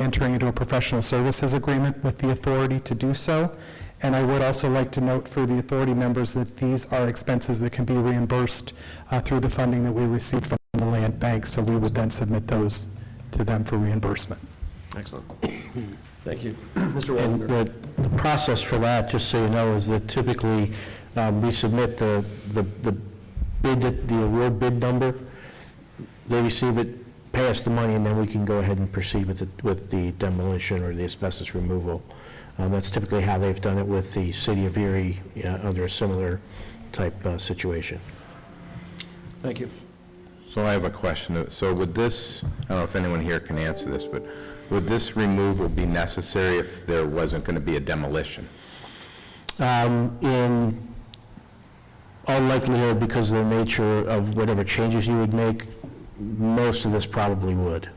entering into a professional services agreement with the authority to do so. And I would also like to note for the authority members that these are expenses that can be reimbursed through the funding that we receive from the land bank, so we would then submit those to them for reimbursement. Excellent. Thank you. Mr. Walden. The process for that, just so you know, is that typically we submit the bid, the award bid number. They receive it, pay us the money, and then we can go ahead and proceed with the demolition or the asbestos removal. That's typically how they've done it with the city of Erie under a similar type situation. Thank you. So I have a question. So would this, I don't know if anyone here can answer this, but would this removal be necessary if there wasn't going to be a demolition? In all likelihood, because of the nature of whatever changes you would make, most of this probably would,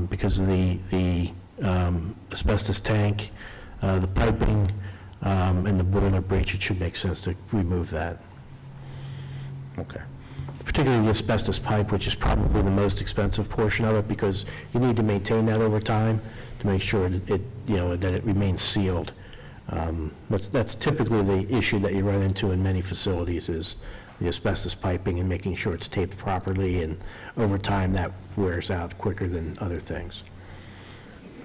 because of the asbestos tank, the piping, and the boiler breach. It should make sense to remove that. Okay. Particularly the asbestos pipe, which is probably the most expensive portion of it, because you need to maintain that over time to make sure that it remains sealed. That's typically the issue that you run into in many facilities, is the asbestos piping and making sure it's taped properly, and over time that wears out quicker than other things.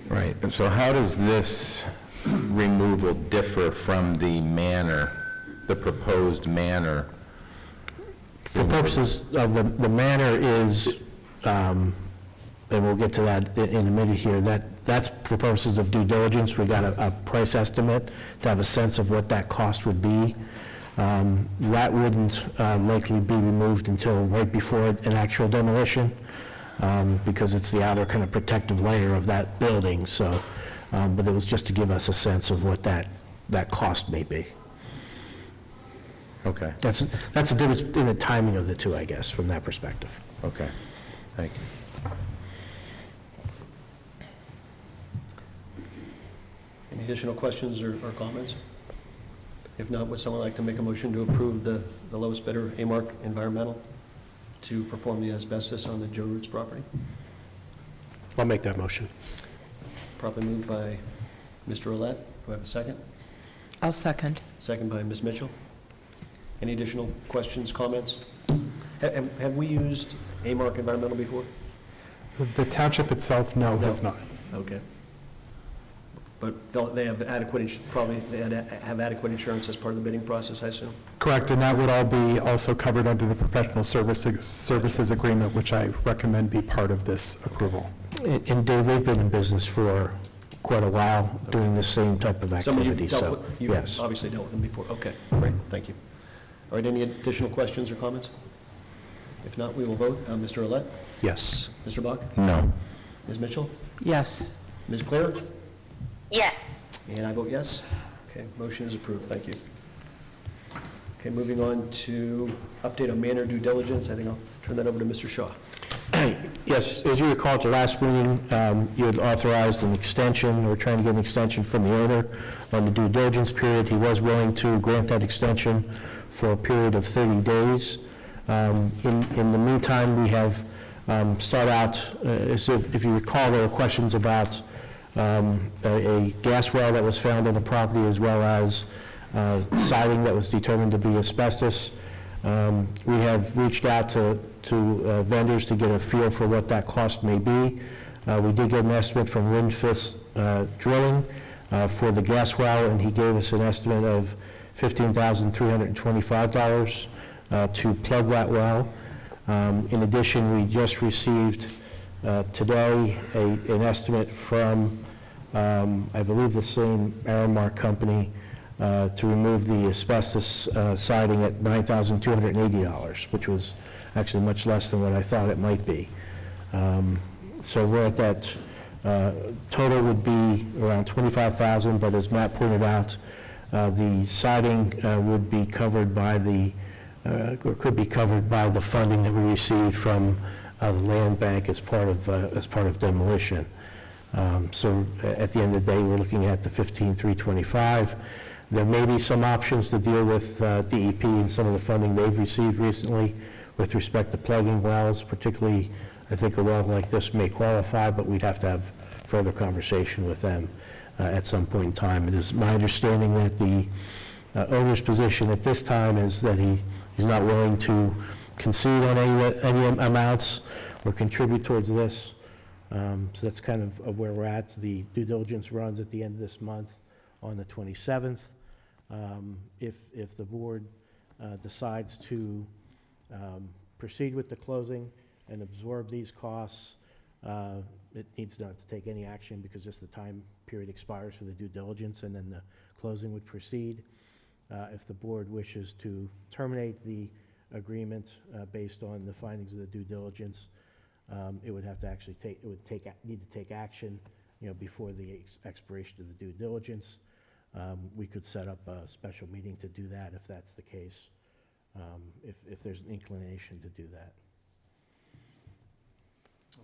Right. And so how does this removal differ from the manor, the proposed manor? For purposes of the manor is, and we'll get to that in a minute here, that's for purposes of due diligence. We got a price estimate to have a sense of what that cost would be. That wouldn't likely be removed until right before an actual demolition, because it's the outer kind of protective layer of that building. So, but it was just to give us a sense of what that cost may be. Okay. That's the difference in the timing of the two, I guess, from that perspective. Okay. Thank you. Any additional questions or comments? If not, would someone like to make a motion to approve the lowest bidder, Amark Environmental, to perform the asbestos on the Joe Roots property? I'll make that motion. Properly moved by Mr. Roulette. Do I have a second? I'll second. Second by Ms. Mitchell. Any additional questions, comments? Have we used Amark Environmental before? The township itself, no, has not. Okay. But they have adequate, have adequate insurance as part of the bidding process, I assume? Correct, and that would all be also covered under the professional services agreement, which I recommend be part of this approval. And Dave, they've been in business for quite a while doing the same type of activity. You've yes. obviously dealt with them before. Okay, great, thank you. All right, any additional questions or comments? If not, we will vote. Mr. Roulette? Yes. Mr. Bach? No. Ms. Mitchell? Yes. Ms. Claire? Yes. And I vote yes. Okay, motion is approved. Thank you. Okay, moving on to update on manor due diligence. I think I'll turn that over to Mr. Shaw. Yes, as you recall at the last meeting, you had authorized an extension, or trying to get an extension from the owner on the due diligence period. He was willing to grant that extension for a period of 30 days. In the meantime, we have start out, if you recall, there were questions about a gas well that was found on the property, as well as siding that was determined to be asbestos. We have reached out to vendors to get a feel for what that cost may be. We did get an estimate from Windfist Drilling for the gas well, and he gave us an estimate of $15,325 to plug that well. In addition, we just received today an estimate from, I believe, the same Aramark company to remove the asbestos siding at $9,280, which was actually much less than what I thought it might be. So we're at that, total would be around $25,000, but as Matt pointed out, the siding would be covered by the, or could be covered by the funding that we received from the land bank as part of demolition. So at the end of the day, we're looking at the $15,325. There may be some options to deal with DEP and some of the funding they've received recently with respect to plugging wells, particularly I think a well like this may qualify, but we'd have to have further conversation with them at some point in time. It is my understanding that the owner's position at this time is that he's not willing to concede on any amounts or contribute towards this. So that's kind of where we're at. The due diligence runs at the end of this month on the 27th. If the board decides to proceed with the closing and absorb these costs, it needs not to take any action because just the time period expires for the due diligence and then the closing would proceed. If the board wishes to terminate the agreement based on the findings of the due diligence, it would have to actually need to take action, before the expiration of the due diligence. We could set up a special meeting to do that if that's the case, if there's an inclination to do that.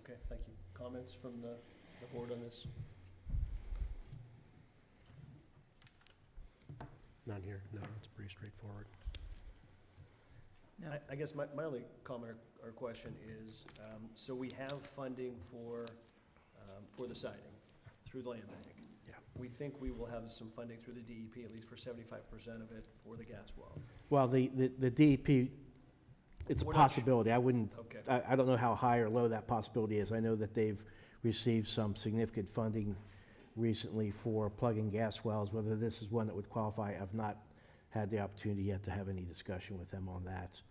Okay, thank you. Comments from the board on this? None here. No, it's pretty straightforward. No. I guess my only comment or question is, so we have funding for the siding through the land bank. Yeah. We think we will have some funding through the DEP, at least for 75% of it for the gas well. Well, the DEP, it's a We're not possibility. I wouldn't, Okay. I don't know how high or low that possibility is. I know that they've received some significant funding recently for plugging gas wells. Whether this is one that would qualify, I've not had the opportunity yet to have any discussion with them on that.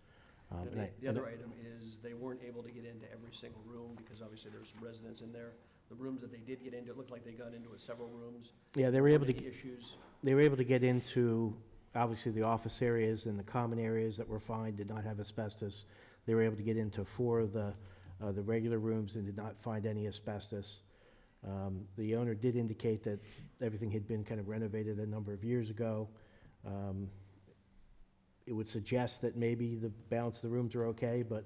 The other item is they weren't able to get into every single room because obviously there's residents in there. The rooms that they did get into, it looked like they got into several rooms. Yeah, they were able to, Any issues? they were able to get into, obviously, the office areas and the common areas that were fine, did not have asbestos. They were able to get into 4 of the regular rooms and did not find any asbestos. The owner did indicate that everything had been kind of renovated a number of years ago. It would suggest that maybe the balance of the rooms are okay, but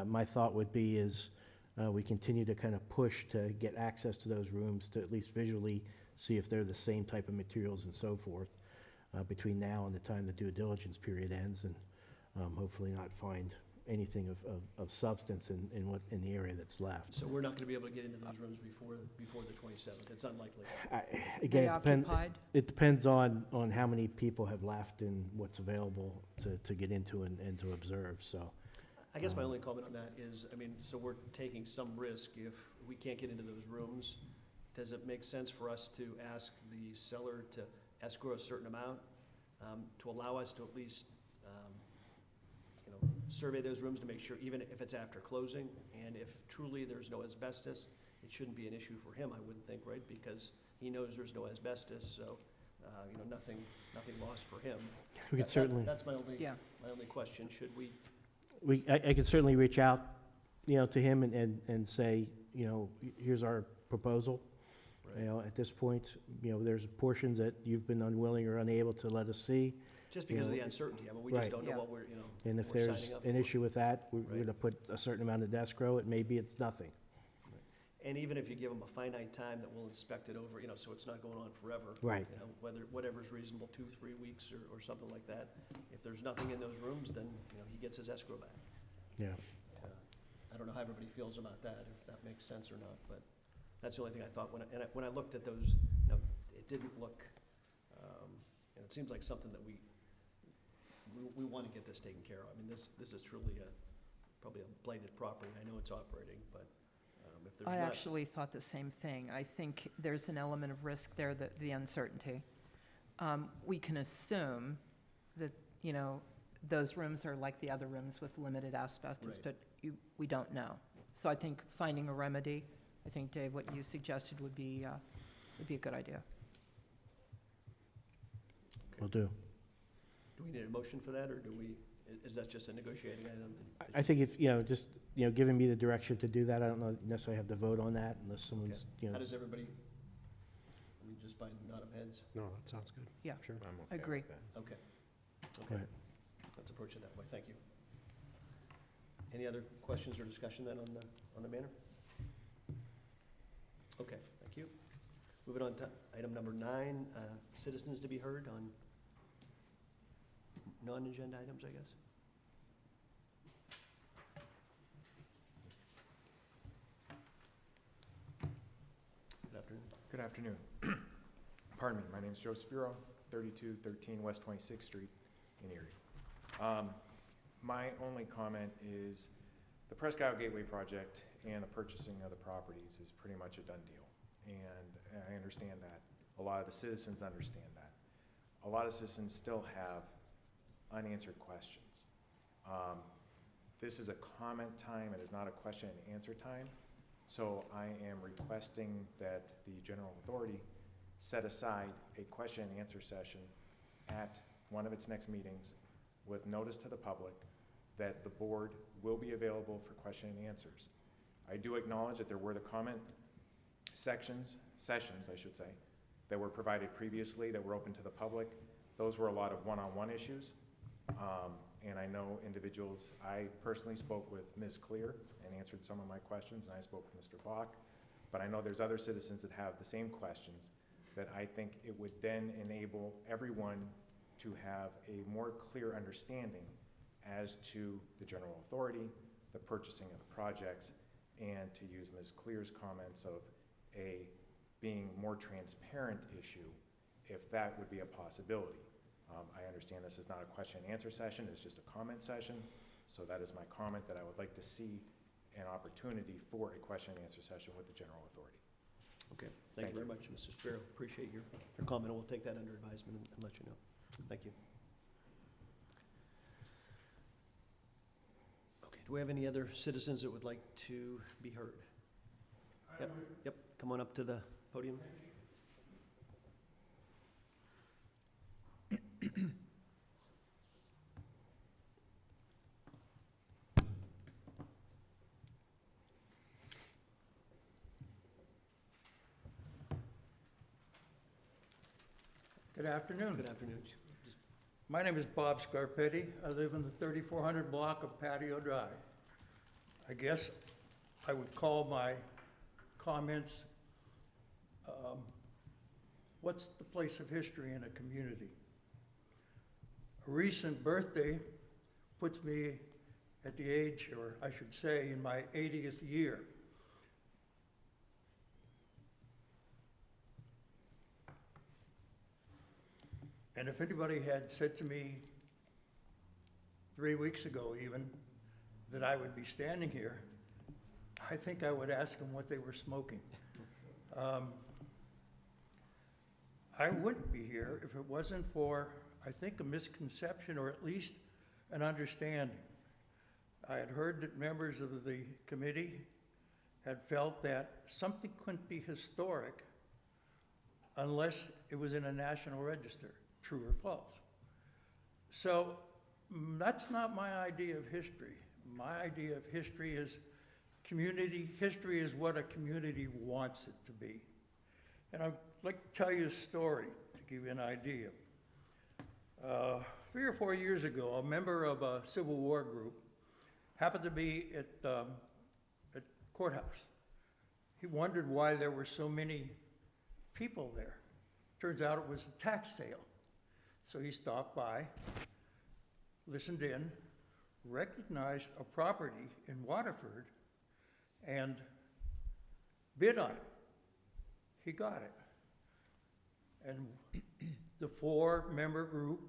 my thought would be is we continue to kind of push to get access to those rooms to at least visually see if they're the same type of materials and so forth between now and the time the due diligence period ends, and hopefully not find anything of substance in the area that's left. So we're not going to be able to get into those rooms before the 27th? It's unlikely. Again, They it depends. occupied? It depends on how many people have left and what's available to get into and to observe, so. I guess my only comment on that is, so we're taking some risk if we can't get into those rooms. Does it make sense for us to ask the seller to escrow a certain amount to allow us to at least, survey those rooms to make sure, even if it's after closing, and if truly there's no asbestos, it shouldn't be an issue for him, I wouldn't think, right? Because he knows there's no asbestos, so, nothing lost for him. We could certainly. That's my only Yeah. question. Should we? I could certainly reach out, to him and say, here's our proposal. At this point, there's portions that you've been unwilling or unable to let us see. Just because of the uncertainty, we just Right. don't know Yeah. what we're, And if we're there's signing up an for. issue with that, we're Right. going to put a certain amount of escrow. It maybe it's nothing. And even if you give them a finite time that we'll inspect it over, so it's not going on forever. Right. Whatever's reasonable, 2-3 weeks or something like that. If there's nothing in those rooms, then, he gets his escrow back. Yeah. I don't know how everybody feels about that, if that makes sense or not, but that's the only thing I thought when I looked at those, it didn't look, and it seems like something that we want to get this taken care of. This is truly probably a blighted property. I know it's operating, but if there's not. I actually thought the same thing. I think there's an element of risk there, the uncertainty. We can assume that, those rooms are like the other rooms with limited asbestos, Right. but we don't know. So I think finding a remedy, I think, Dave, what you suggested would be a good idea. Will do. Do we need a motion for that, or is that just a negotiating item? I think if, just, giving me the direction to do that, I don't know necessarily have to vote on that unless someone's, How does everybody, just by nod of heads? No, that sounds good. Yeah. Sure. I'm okay Agree. with that. Okay. Right. Let's approach it that way. Thank you. Any other questions or discussion then on the matter? Okay, thank you. Moving on to item number 9, citizens to be heard on non-agenda items, I guess. Could afternoon. Good afternoon. Pardon me, my name is Joe Spiro, 3213 West 26th Street in Erie. My only comment is the Presque Isle Gateway project and the purchasing of the properties is pretty much a done deal. And I understand that. A lot of the citizens understand that. A lot of citizens still have unanswered questions. This is a comment time, it is not a question and answer time. So I am requesting that the General Authority set aside a question and answer session at one of its next meetings with notice to the public that the board will be available for question and answers. I do acknowledge that there were the comment sessions, I should say, that were provided previously that were open to the public. Those were a lot of one-on-one issues. And I know individuals, I personally spoke with Ms. Clear and answered some of my questions, and I spoke with Mr. Bach. But I know there's other citizens that have the same questions that I think it would then enable everyone to have a more clear understanding as to the general authority, the purchasing of the projects, and to use Ms. Clear's comments of a being more transparent issue, if that would be a possibility. I understand this is not a question and answer session, it's just a comment session. So that is my comment, that I would like to see an opportunity for a question and answer session with the general authority. Okay, thank you very much, Mr. Spiro. Appreciate your comment. We'll take that under advisement and let you know. Thank you. Okay, do we have any other citizens that would like to be heard? Yep, come on up to the podium. Good afternoon. Good afternoon. Just My name is Bob Scarpetti. I live in the 3400 block of Patio Drive. I guess I would call my comments, what's the place of history in a community? A recent birthday puts me at the age, or I should say, in my 80th year. And if anybody had said to me 3 weeks ago even that I would be standing here, I think I would ask them what they were smoking. I wouldn't be here if it wasn't for, I think, a misconception or at least an understanding. I had heard that members of the committee had felt that something couldn't be historic unless it was in a national register. True or false? So that's not my idea of history. My idea of history is community. History is what a community wants it to be. And I'd like to tell you a story to give you an idea. 3 or 4 years ago, a member of a Civil War group happened to be at Courthouse. He wondered why there were so many people there. Turns out it was a tax sale. So he stopped by, listened in, recognized a property in Waterford, and bid on it. He got it. And the 4-member group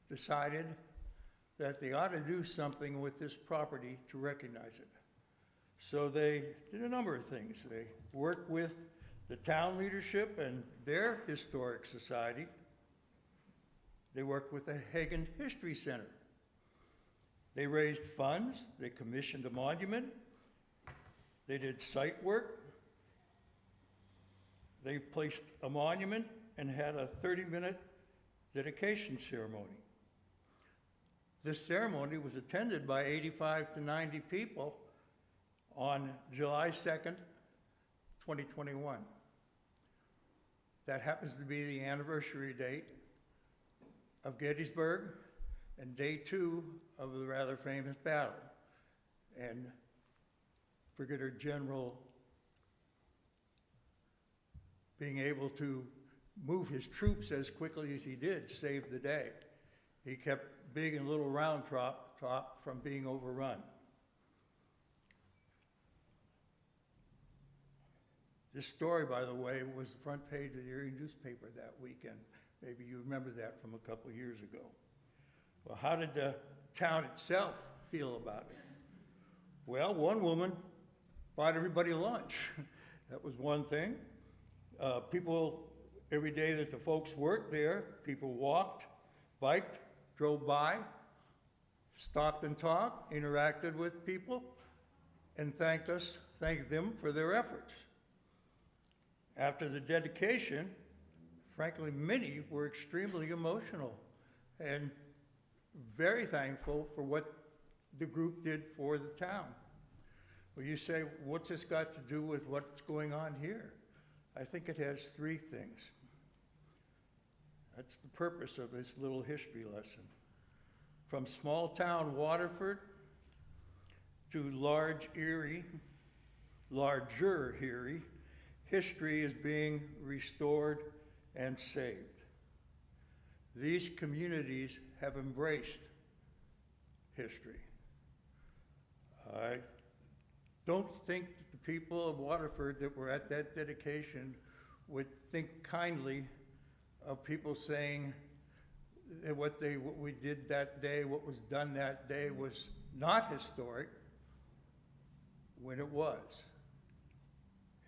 decided that they ought to do something with this property to recognize it. So they did a number of things. They worked with the town leadership and their historic society. They worked with the Hagen History Center. They raised funds, they commissioned a monument, they did site work, they placed a monument and had a 30-minute dedication ceremony. This ceremony was attended by 85 to 90 people on July 2nd, 2021. That happens to be the anniversary date of Gettysburg and day 2 of the rather famous battle. And Brigadier General being able to move his troops as quickly as he did saved the day. He kept Big and Little Round Top from being overrun. This story, by the way, was the front page of the Erie newspaper that weekend. Maybe you remember that from a couple of years ago. Well, how did the town itself feel about it? Well, one woman bought everybody lunch. That was one thing. People, every day that the folks worked there, people walked, biked, drove by, stopped and talked, interacted with people, and thanked them for their efforts. After the dedication, frankly, many were extremely emotional and very thankful for what the group did for the town. Well, you say, what's this got to do with what's going on here? I think it has three things. That's the purpose of this little history lesson. From small town Waterford to larger Erie, history is being restored and saved. These communities have embraced history. I don't think that the people of Waterford that were at that dedication would think kindly of people saying that what we did that day, what was done that day was not historic, when it was.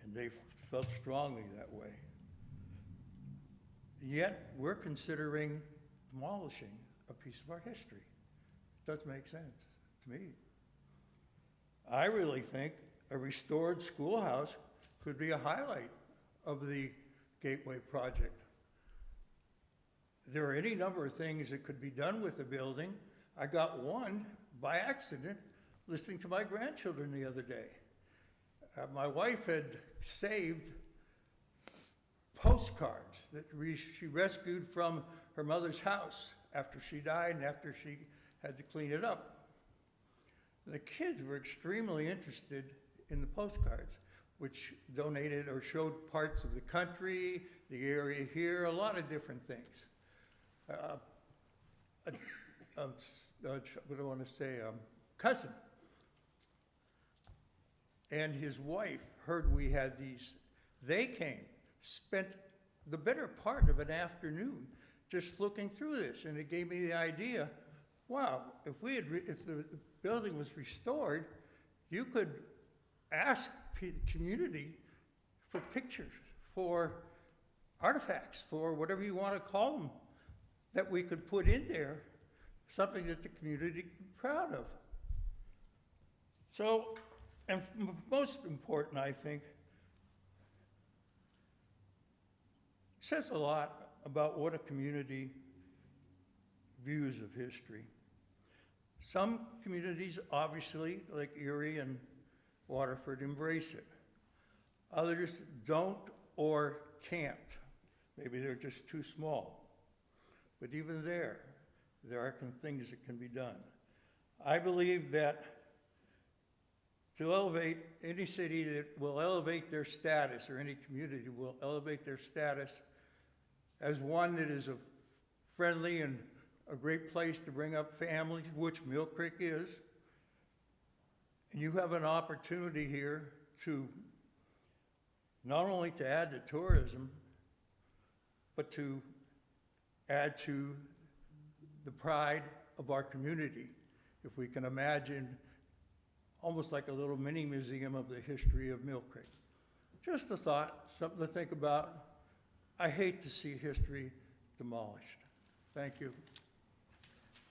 And they felt strongly that way. Yet, we're considering demolishing a piece of our history. It does make sense to me. I really think a restored schoolhouse could be a highlight of the Gateway project. There are any number of things that could be done with the building. I got one by accident listening to my grandchildren the other day. My wife had saved postcards that she rescued from her mother's house after she died and after she had to clean it up. The kids were extremely interested in the postcards, which donated or showed parts of the country, the area here, a lot of different things. What do I want to say? Cousin and his wife heard we had these. They came, spent the better part of an afternoon just looking through this, and it gave me the idea, wow, if the building was restored, you could ask the community for pictures, for artifacts, for whatever you want to call them, that we could put in there, something that the community could be proud of. So, and most important, I think, it says a lot about what a community views of history. Some communities, obviously, like Erie and Waterford, embrace it. Others don't or can't. Maybe they're just too small. But even there are things that can be done. I believe that to elevate any city that will elevate their status, or any community will elevate their status as one that is a friendly and a great place to bring up families, which Millcreek is. And you have an opportunity here to not only to add to tourism, but to add to the pride of our community. If we can imagine almost like a little mini museum of the history of Millcreek. Just a thought, something to think about. I hate to see history demolished. Thank you.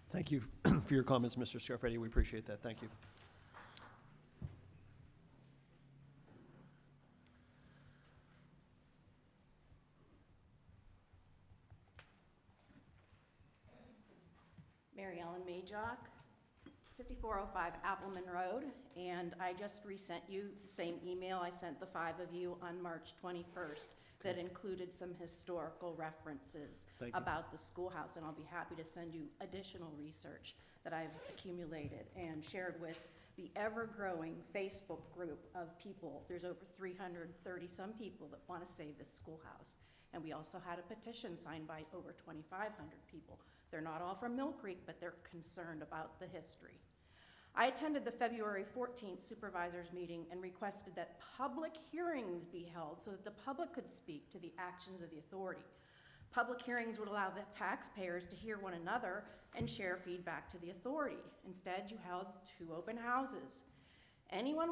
Thank you for your comments, Mr. Scarpetti. We appreciate that. Thank you. Mary Ellen Majock, 5405 Appleman Road, and I just resent you the same email I sent the 5 of you on March 21st that included some historical references about the schoolhouse, and I'll be happy to send you additional research that I've accumulated and shared with the ever-growing Facebook group of people. There's over 330-some people that want to save this schoolhouse, and we also had a petition signed by over 2,500 people. They're not all from Millcreek, but they're concerned about the history. I attended the February 14th supervisors meeting and requested that public hearings be held so that the public could speak to the actions of the authority. Public hearings would allow the taxpayers to hear one another and share feedback to the authority. Instead, you held 2 open houses. Anyone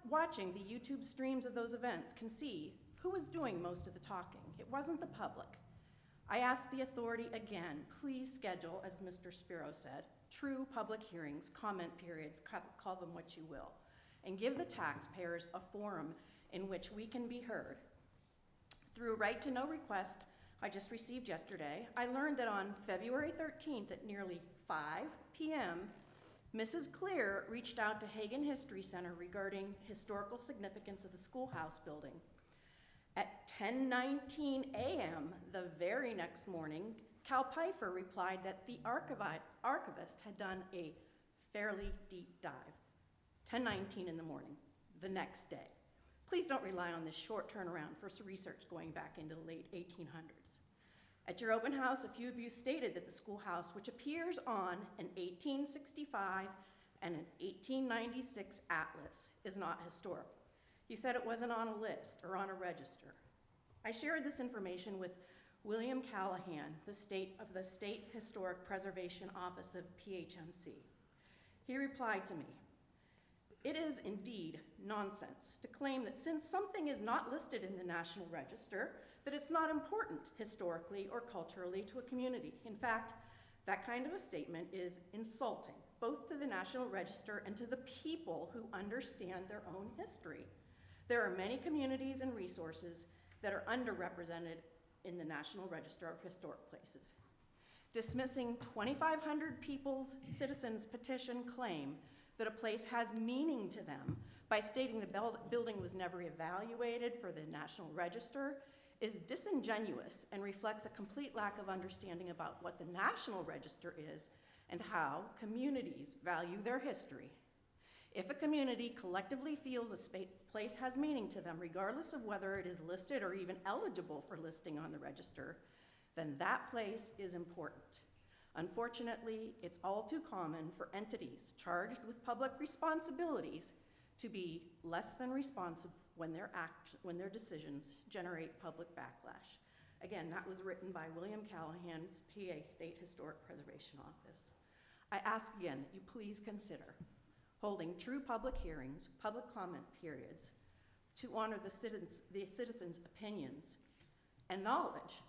watching the YouTube streams of those events can see who was doing most of the talking. It wasn't the public. I asked the authority again, please schedule, as Mr. Spiro said, true public hearings, comment periods, call them what you will, and give the taxpayers a forum in which we can be heard. Through a right to know request I just received yesterday, I learned that on February 13th at nearly 5 p.m., Mrs. Clear reached out to Hagan History Center regarding historical significance of the Schoolhouse building. At 10:19 a.m. the very next morning, Cal Pfeiffer replied that the archivist had done a fairly deep dive. 10:19 in the morning, the next day. Please don't rely on this short turnaround for research going back into the late 1800s. At your open house, a few of you stated that the schoolhouse, which appears on an 1865 and an 1896 atlas, is not historic. You said it wasn't on a list or on a register. I shared this information with William Callahan, the State Historic Preservation Office of PHMC. He replied to me, "It is indeed nonsense to claim that since something is not listed in the National Register, that it's not important historically or culturally to a community. In fact, that kind of a statement is insulting, both to the National Register and to the people who understand their own history. There are many communities and resources that are underrepresented in the National Register of Historic Places. Dismissing 2,500 citizens' petition claim that a place has meaning to them by stating the building was never evaluated for the National Register is disingenuous and reflects a complete lack of understanding about what the National Register is and how communities value their history. If a community collectively feels a place has meaning to them, regardless of whether it is listed or even eligible for listing on the register, then that place is important. Unfortunately, it's all too common for entities charged with public responsibilities to be less than responsive when their decisions generate public backlash." Again, that was written by William Callahan's PA State Historic Preservation Office. I ask again that you please consider holding true public hearings, public comment periods, to honor the citizens' opinions and knowledge.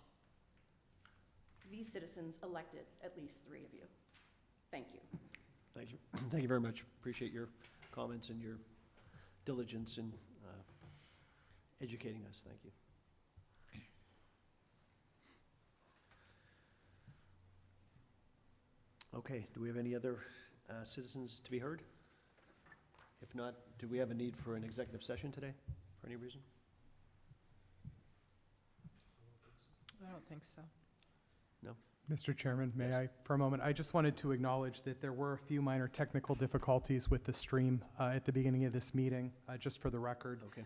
These citizens elected at least 3 of you. Thank you. Thank you. Thank you very much. Appreciate your comments and your diligence in educating us. Thank you. Okay, do we have any other citizens to be heard? If not, do we have a need for an executive session today, for any reason? I don't think so. No? Mr. Chairman, may Yes. I, for a moment? I just wanted to acknowledge that there were a few minor technical difficulties with the stream at the beginning of this meeting, just for the record. Okay.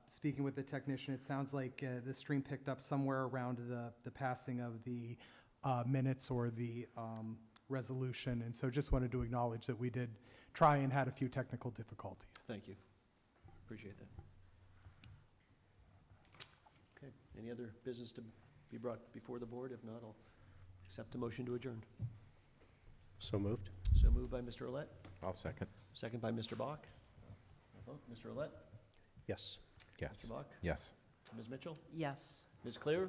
Speaking with the technician, it sounds like the stream picked up somewhere around the passing of the minutes or the resolution, and so just wanted to acknowledge that we did try and had a few technical difficulties. Thank you. Appreciate that. Okay, any other business to be brought before the board? If not, I'll accept a motion to adjourn. So moved. So moved by Mr. Olet, I'll second. second by Mr. Bach. A vote, Mr. Olet, Yes. Yes. Mr. Bach, Yes. Ms. Mitchell, Yes. Ms. Clear,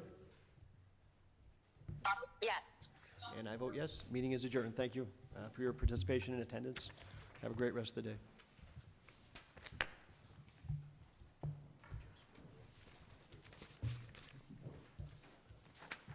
Yes. and I vote yes. Meeting is adjourned. Thank you for your participation and attendance. Have a great rest of the day.